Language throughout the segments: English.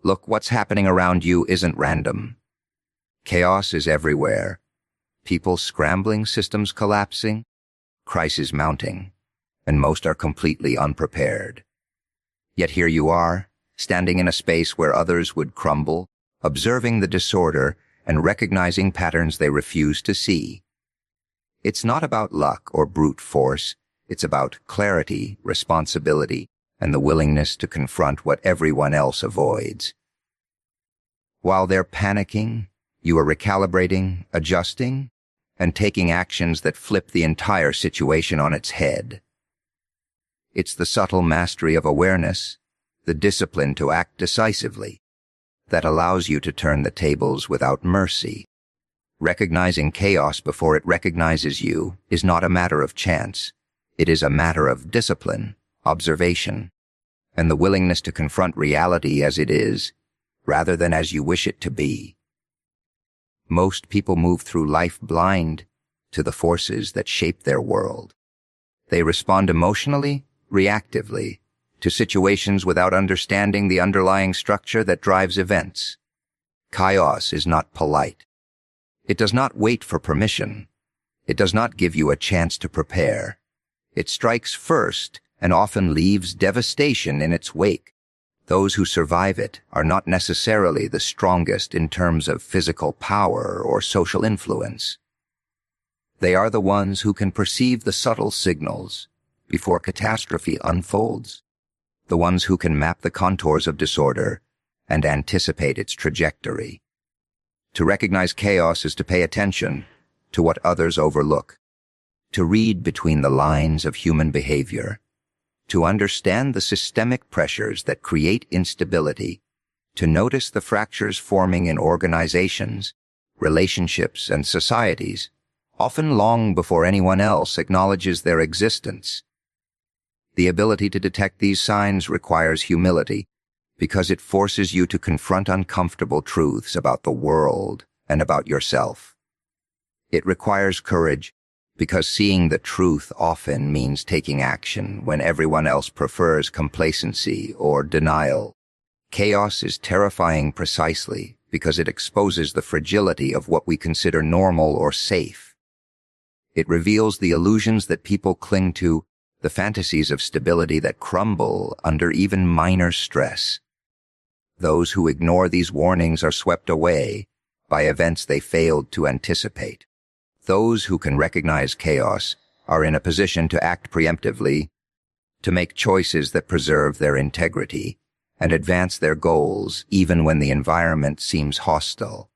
Look, what's happening around you isn't random. Chaos is everywhere. People scrambling, systems collapsing, crises mounting, and most are completely unprepared. Yet here you are, standing in a space where others would crumble, observing the disorder and recognizing patterns they refuse to see. It's not about luck or brute force. It's about clarity, responsibility, and the willingness to confront what everyone else avoids. While they're panicking, you are recalibrating, adjusting, and taking actions that flip the entire situation on its head. It's the subtle mastery of awareness, the discipline to act decisively, that allows you to turn the tables without mercy. Recognizing chaos before it recognizes you is not a matter of chance. It is a matter of discipline, observation, and the willingness to confront reality as it is, rather than as you wish it to be. Most people move through life blind to the forces that shape their world. They respond emotionally, reactively, to situations without understanding the underlying structure that drives events. Chaos is not polite. It does not wait for permission. It does not give you a chance to prepare. It strikes first and often leaves devastation in its wake. Those who survive it are not necessarily the strongest in terms of physical power or social influence. They are the ones who can perceive the subtle signals before catastrophe unfolds, the ones who can map the contours of disorder and anticipate its trajectory. To recognize chaos is to pay attention to what others overlook, to read between the lines of human behavior, to understand the systemic pressures that create instability, to notice the fractures forming in organizations, relationships, and societies, often long before anyone else acknowledges their existence. The ability to detect these signs requires humility, because it forces you to confront uncomfortable truths about the world and about yourself. It requires courage, because seeing the truth often means taking action when everyone else prefers complacency or denial. Chaos is terrifying precisely because it exposes the fragility of what we consider normal or safe. It reveals the illusions that people cling to, the fantasies of stability that crumble under even minor stress. Those who ignore these warnings are swept away by events they failed to anticipate. Those who can recognize chaos are in a position to act preemptively, to make choices that preserve their integrity and advance their goals even when the environment seems hostile.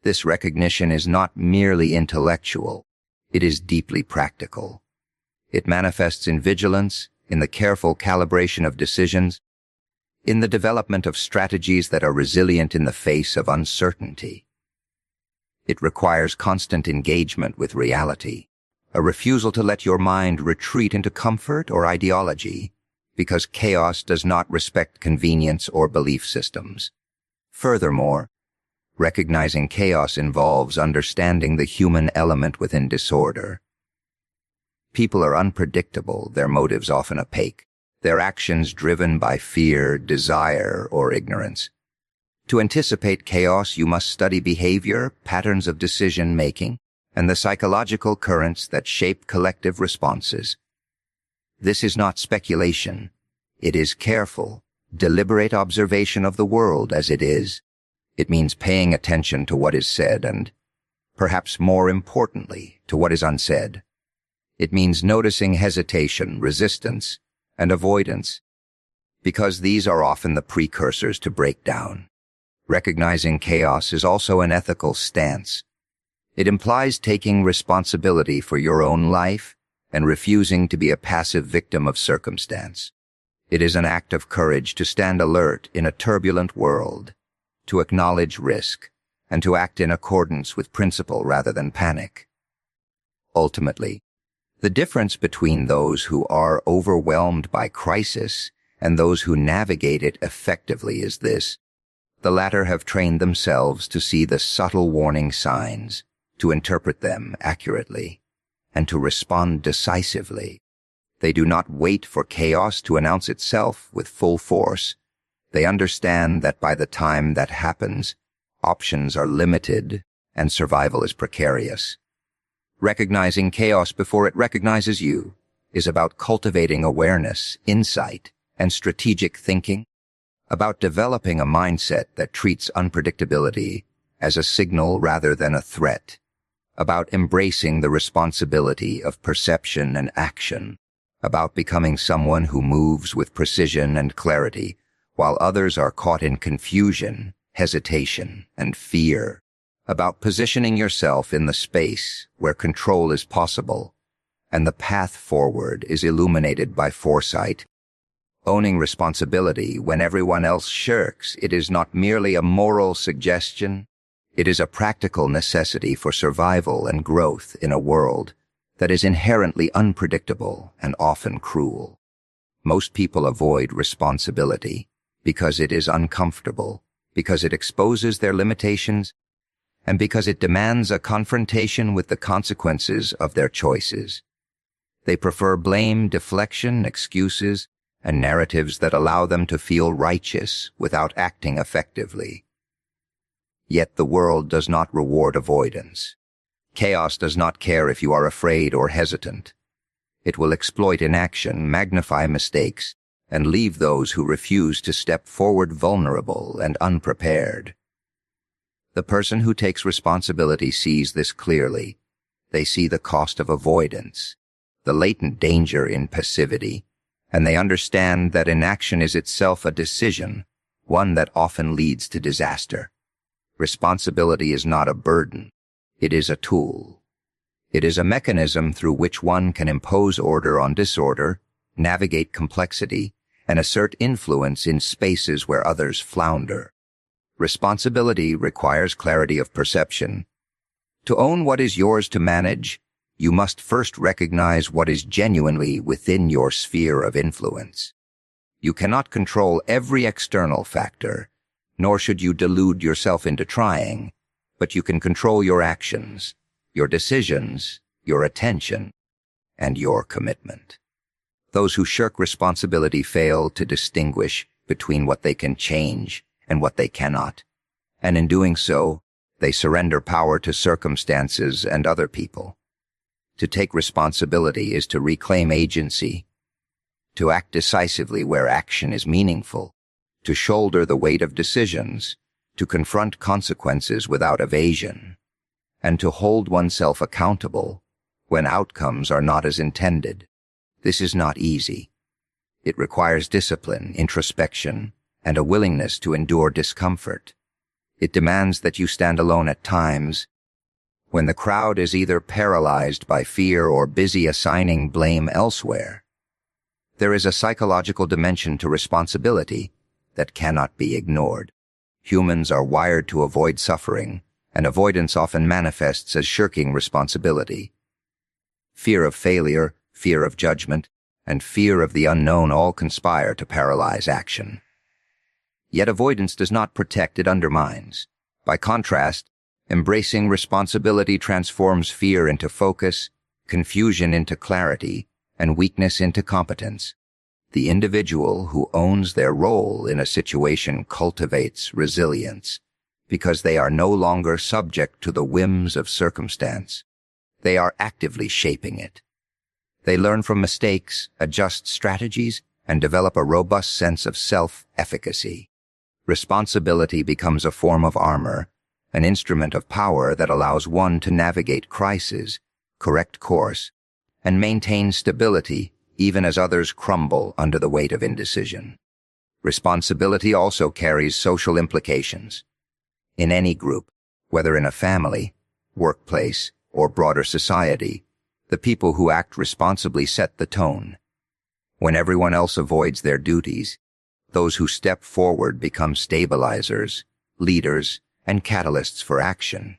This recognition is not merely intellectual, it is deeply practical. It manifests in vigilance, in the careful calibration of decisions, in the development of strategies that are resilient in the face of uncertainty. It requires constant engagement with reality, a refusal to let your mind retreat into comfort or ideology, because chaos does not respect convenience or belief systems. Furthermore, recognizing chaos involves understanding the human element within disorder. People are unpredictable, their motives often opaque, their actions driven by fear, desire, or ignorance. To anticipate chaos, you must study behavior, patterns of decision-making, and the psychological currents that shape collective responses. This is not speculation. It is careful, deliberate observation of the world as it is. It means paying attention to what is said and, perhaps more importantly, to what is unsaid. It means noticing hesitation, resistance, and avoidance, because these are often the precursors to breakdown. Recognizing chaos is also an ethical stance. It implies taking responsibility for your own life and refusing to be a passive victim of circumstance. It is an act of courage to stand alert in a turbulent world, to acknowledge risk, and to act in accordance with principle rather than panic. Ultimately, the difference between those who are overwhelmed by crisis and those who navigate it effectively is this. The latter have trained themselves to see the subtle warning signs, to interpret them accurately, and to respond decisively. They do not wait for chaos to announce itself with full force. They understand that by the time that happens, options are limited and survival is precarious. Recognizing chaos before it recognizes you is about cultivating awareness, insight, and strategic thinking, about developing a mindset that treats unpredictability as a signal rather than a threat, about embracing the responsibility of perception and action, about becoming someone who moves with precision and clarity while others are caught in confusion, hesitation, and fear, about positioning yourself in the space where control is possible and the path forward is illuminated by foresight. Owning responsibility when everyone else shirks, it is not merely a moral suggestion, it is a practical necessity for survival and growth in a world that is inherently unpredictable and often cruel. Most people avoid responsibility because it is uncomfortable, because it exposes their limitations, and because it demands a confrontation with the consequences of their choices. They prefer blame, deflection, excuses, and narratives that allow them to feel righteous without acting effectively. Yet the world does not reward avoidance. Chaos does not care if you are afraid or hesitant. It will exploit inaction, magnify mistakes, and leave those who refuse to step forward vulnerable and unprepared. The person who takes responsibility sees this clearly. They see the cost of avoidance, the latent danger in passivity, and they understand that inaction is itself a decision, one that often leads to disaster. Responsibility is not a burden. It is a tool. It is a mechanism through which one can impose order on disorder, navigate complexity, and assert influence in spaces where others flounder. Responsibility requires clarity of perception. To own what is yours to manage, you must first recognize what is genuinely within your sphere of influence. You cannot control every external factor, nor should you delude yourself into trying, but you can control your actions, your decisions, your attention, and your commitment. Those who shirk responsibility fail to distinguish between what they can change and what they cannot, and in doing so, they surrender power to circumstances and other people. To take responsibility is to reclaim agency, to act decisively where action is meaningful, to shoulder the weight of decisions, to confront consequences without evasion, and to hold oneself accountable when outcomes are not as intended. This is not easy. It requires discipline, introspection, and a willingness to endure discomfort. It demands that you stand alone at times, when the crowd is either paralyzed by fear or busy assigning blame elsewhere. There is a psychological dimension to responsibility that cannot be ignored. Humans are wired to avoid suffering, and avoidance often manifests as shirking responsibility. Fear of failure, fear of judgment, and fear of the unknown all conspire to paralyze action. Yet avoidance does not protect, it undermines. By contrast, embracing responsibility transforms fear into focus, confusion into clarity, and weakness into competence. The individual who owns their role in a situation cultivates resilience, because they are no longer subject to the whims of circumstance. They are actively shaping it. They learn from mistakes, adjust strategies, and develop a robust sense of self-efficacy. Responsibility becomes a form of armor, an instrument of power that allows one to navigate crises, correct course, and maintain stability even as others crumble under the weight of indecision. Responsibility also carries social implications. In any group, whether in a family, workplace, or broader society, the people who act responsibly set the tone. When everyone else avoids their duties, those who step forward become stabilizers, leaders, and catalysts for action.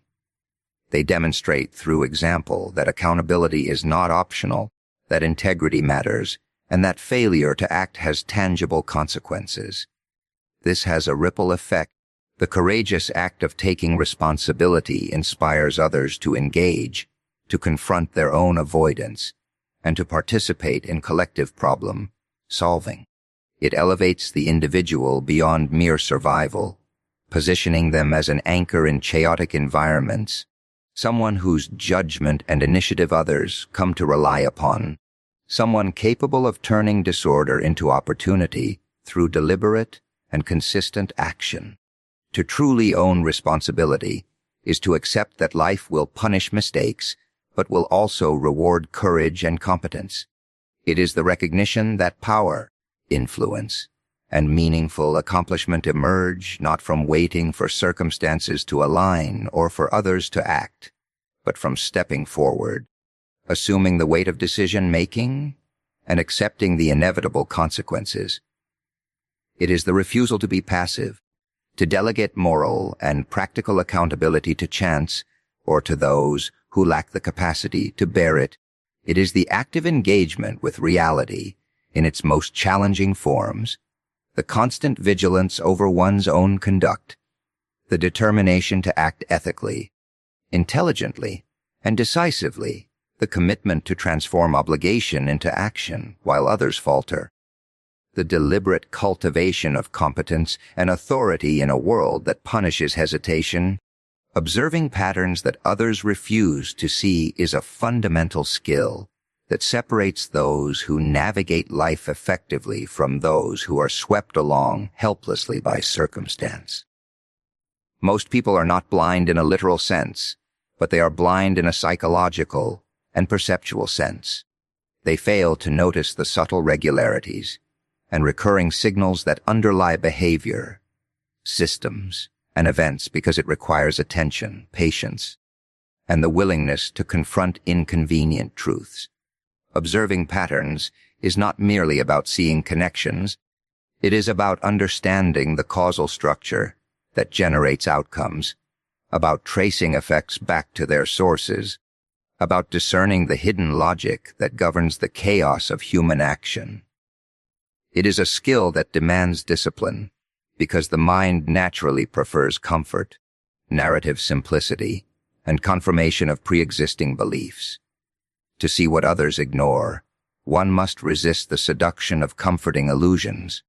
They demonstrate through example that accountability is not optional, that integrity matters, and that failure to act has tangible consequences. This has a ripple effect. The courageous act of taking responsibility inspires others to engage, to confront their own avoidance, and to participate in collective problem solving. It elevates the individual beyond mere survival, positioning them as an anchor in chaotic environments, someone whose judgment and initiative others come to rely upon, someone capable of turning disorder into opportunity through deliberate and consistent action. To truly own responsibility is to accept that life will punish mistakes, but will also reward courage and competence. It is the recognition that power, influence, and meaningful accomplishment emerge not from waiting for circumstances to align or for others to act, but from stepping forward, assuming the weight of decision-making, and accepting the inevitable consequences. It is the refusal to be passive, to delegate moral and practical accountability to chance or to those who lack the capacity to bear it. It is the active engagement with reality in its most challenging forms, the constant vigilance over one's own conduct, the determination to act ethically, intelligently, and decisively, the commitment to transform obligation into action while others falter, the deliberate cultivation of competence and authority in a world that punishes hesitation. Observing patterns that others refuse to see is a fundamental skill that separates those who navigate life effectively from those who are swept along helplessly by circumstance. Most people are not blind in a literal sense, but they are blind in a psychological and perceptual sense. They fail to notice the subtle regularities and recurring signals that underlie behavior, systems, and events because it requires attention, patience, and the willingness to confront inconvenient truths. Observing patterns is not merely about seeing connections. It is about understanding the causal structure that generates outcomes, about tracing effects back to their sources, about discerning the hidden logic that governs the chaos of human action. It is a skill that demands discipline, because the mind naturally prefers comfort, narrative simplicity, and confirmation of pre-existing beliefs. To see what others ignore, one must resist the seduction of comforting illusions.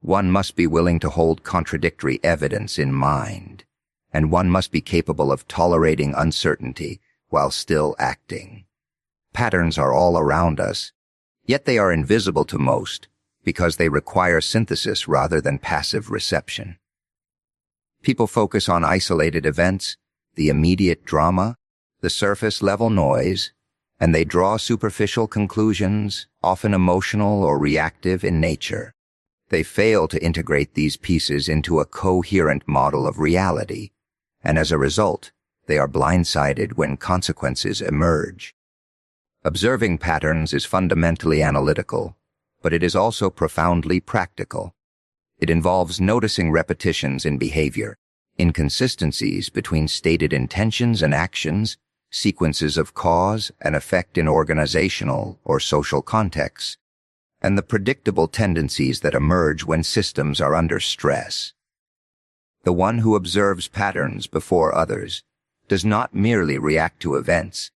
One must be willing to hold contradictory evidence in mind, and one must be capable of tolerating uncertainty while still acting. Patterns are all around us, yet they are invisible to most because they require synthesis rather than passive reception. People focus on isolated events, the immediate drama, the surface-level noise, and they draw superficial conclusions, often emotional or reactive in nature. They fail to integrate these pieces into a coherent model of reality, and as a result, they are blindsided when consequences emerge. Observing patterns is fundamentally analytical, but it is also profoundly practical. It involves noticing repetitions in behavior, inconsistencies between stated intentions and actions, sequences of cause and effect in organizational or social contexts, and the predictable tendencies that emerge when systems are under stress. The one who observes patterns before others does not merely react to events.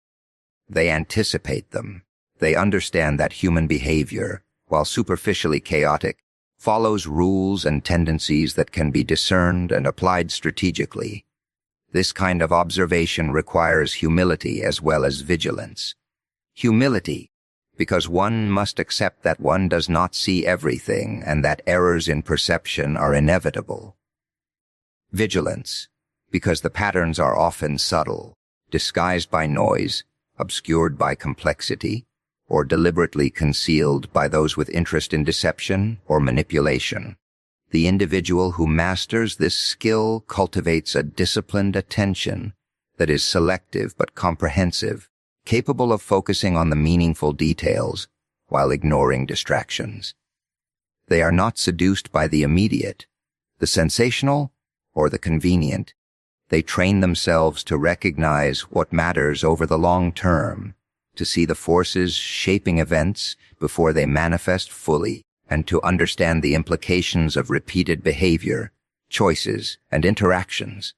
They anticipate them. They understand that human behavior, while superficially chaotic, follows rules and tendencies that can be discerned and applied strategically. This kind of observation requires humility as well as vigilance. Humility, because one must accept that one does not see everything and that errors in perception are inevitable. Vigilance, because the patterns are often subtle, disguised by noise, obscured by complexity, or deliberately concealed by those with interest in deception or manipulation. The individual who masters this skill cultivates a disciplined attention that is selective but comprehensive, capable of focusing on the meaningful details while ignoring distractions. They are not seduced by the immediate, the sensational, or the convenient. They train themselves to recognize what matters over the long term, to see the forces shaping events before they manifest fully, and to understand the implications of repeated behavior, choices, and interactions.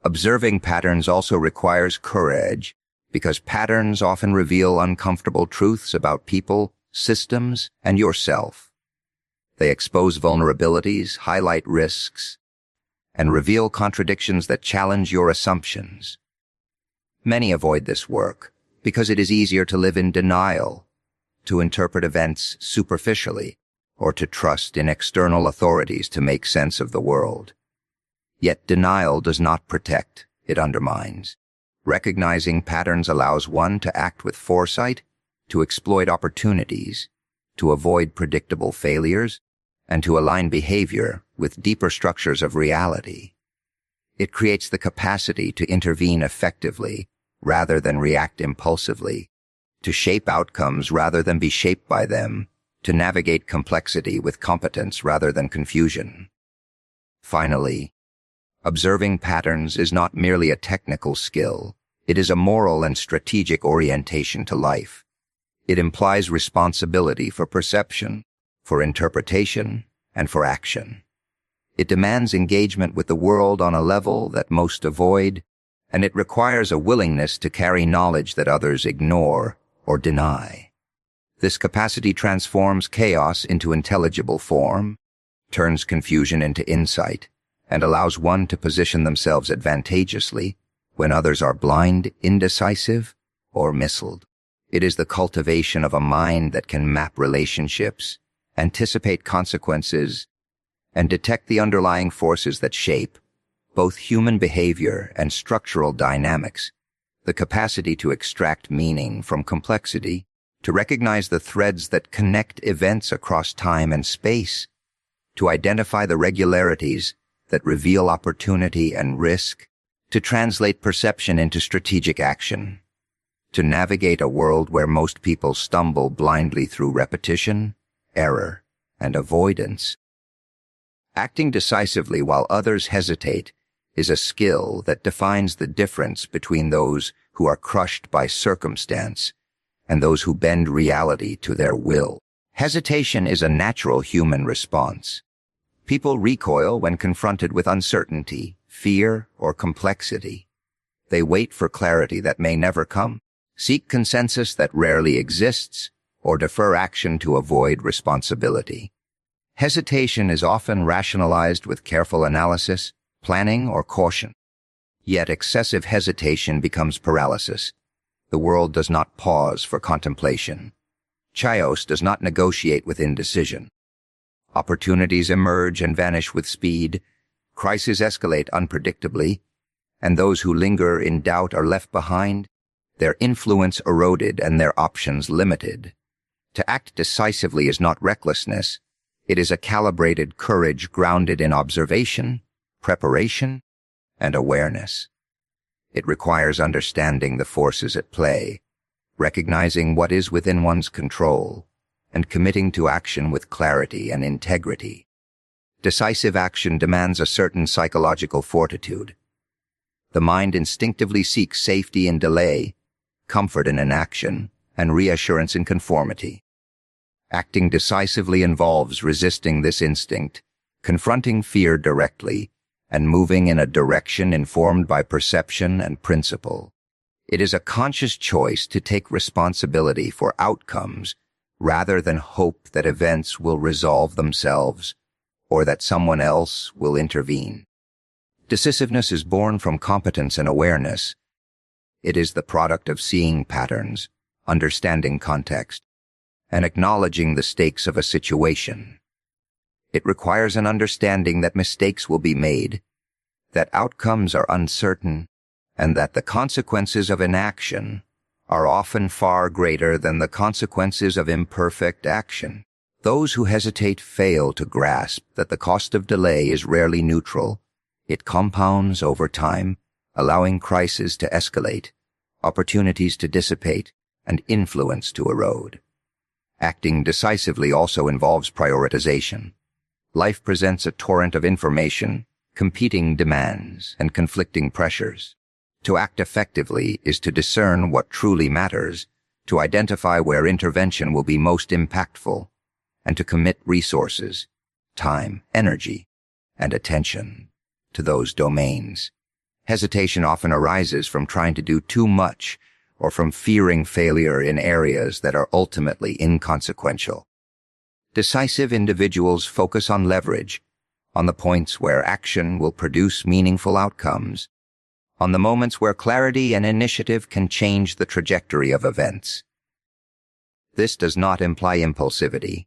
Observing patterns also requires courage, because patterns often reveal uncomfortable truths about people, systems, and yourself. They expose vulnerabilities, highlight risks, and reveal contradictions that challenge your assumptions. Many avoid this work because it is easier to live in denial, to interpret events superficially, or to trust in external authorities to make sense of the world. Yet denial does not protect, it undermines. Recognizing patterns allows one to act with foresight, to exploit opportunities, to avoid predictable failures, and to align behavior with deeper structures of reality. It creates the capacity to intervene effectively rather than react impulsively, to shape outcomes rather than be shaped by them, to navigate complexity with competence rather than confusion. Finally, observing patterns is not merely a technical skill, it is a moral and strategic orientation to life. It implies responsibility for perception, for interpretation, and for action. It demands engagement with the world on a level that most avoid, and it requires a willingness to carry knowledge that others ignore or deny. This capacity transforms chaos into intelligible form, turns confusion into insight, and allows one to position themselves advantageously when others are blind, indecisive, or misled. It is the cultivation of a mind that can map relationships, anticipate consequences, and detect the underlying forces that shape both human behavior and structural dynamics, the capacity to extract meaning from complexity, to recognize the threads that connect events across time and space, to identify the regularities that reveal opportunity and risk, to translate perception into strategic action, to navigate a world where most people stumble blindly through repetition, error, and avoidance. Acting decisively while others hesitate is a skill that defines the difference between those who are crushed by circumstance and those who bend reality to their will. Hesitation is a natural human response. People recoil when confronted with uncertainty, fear, or complexity. They wait for clarity that may never come, seek consensus that rarely exists, or defer action to avoid responsibility. Hesitation is often rationalized with careful analysis, planning, or caution. Yet excessive hesitation becomes paralysis. The world does not pause for contemplation. Chaos does not negotiate with indecision. Opportunities emerge and vanish with speed. Crises escalate unpredictably, and those who linger in doubt are left behind, their influence eroded and their options limited. To act decisively is not recklessness. It is a calibrated courage grounded in observation, preparation, and awareness. It requires understanding the forces at play, recognizing what is within one's control, and committing to action with clarity and integrity. Decisive action demands a certain psychological fortitude. The mind instinctively seeks safety in delay, comfort in inaction, and reassurance in conformity. Acting decisively involves resisting this instinct, confronting fear directly, and moving in a direction informed by perception and principle. It is a conscious choice to take responsibility for outcomes rather than hope that events will resolve themselves or that someone else will intervene. Decisiveness is born from competence and awareness. It is the product of seeing patterns, understanding context, and acknowledging the stakes of a situation. It requires an understanding that mistakes will be made, that outcomes are uncertain, and that the consequences of inaction are often far greater than the consequences of imperfect action. Those who hesitate fail to grasp that the cost of delay is rarely neutral. It compounds over time, allowing crises to escalate, opportunities to dissipate, and influence to erode. Acting decisively also involves prioritization. Life presents a torrent of information, competing demands, and conflicting pressures. To act effectively is to discern what truly matters, to identify where intervention will be most impactful, and to commit resources, time, energy, and attention to those domains. Hesitation often arises from trying to do too much or from fearing failure in areas that are ultimately inconsequential. Decisive individuals focus on leverage, on the points where action will produce meaningful outcomes, on the moments where clarity and initiative can change the trajectory of events. This does not imply impulsivity,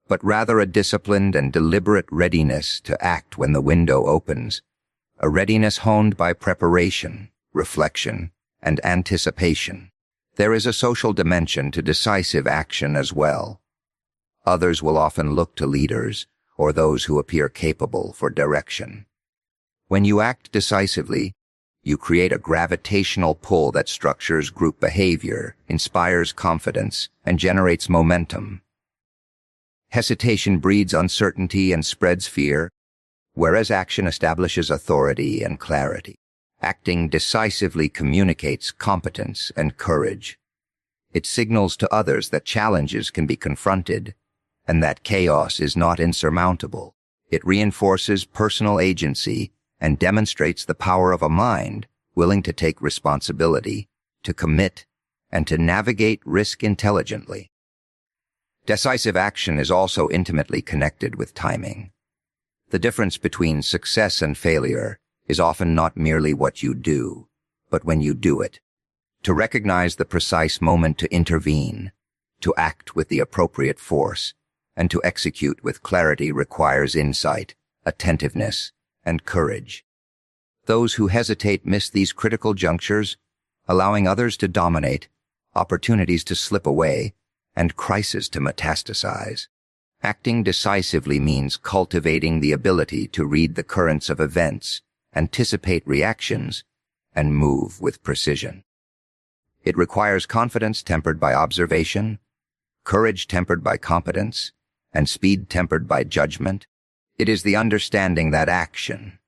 but rather a disciplined and deliberate readiness to act when the window opens, a readiness honed by preparation, reflection, and anticipation. There is a social dimension to decisive action as well. Others will often look to leaders or those who appear capable for direction. When you act decisively, you create a gravitational pull that structures group behavior, inspires confidence, and generates momentum. Hesitation breeds uncertainty and spreads fear, whereas action establishes authority and clarity. Acting decisively communicates competence and courage. It signals to others that challenges can be confronted and that chaos is not insurmountable. It reinforces personal agency and demonstrates the power of a mind willing to take responsibility, to commit, and to navigate risk intelligently. Decisive action is also intimately connected with timing. The difference between success and failure is often not merely what you do, but when you do it. To recognize the precise moment to intervene, to act with the appropriate force, and to execute with clarity requires insight, attentiveness, and courage. Those who hesitate miss these critical junctures, allowing others to dominate, opportunities to slip away, and crises to metastasize. Acting decisively means cultivating the ability to read the currents of events, anticipate reactions, and move with precision. It requires confidence tempered by observation, courage tempered by competence, and speed tempered by judgment. It is the understanding that action,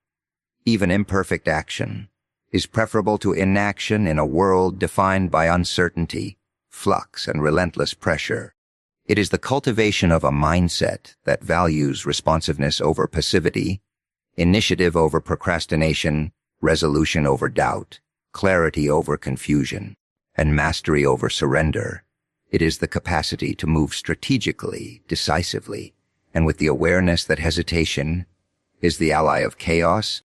even imperfect action, is preferable to inaction in a world defined by uncertainty, flux, and relentless pressure. It is the cultivation of a mindset that values responsiveness over passivity, initiative over procrastination, resolution over doubt, clarity over confusion, and mastery over surrender. It is the capacity to move strategically, decisively, and with the awareness that hesitation is the ally of chaos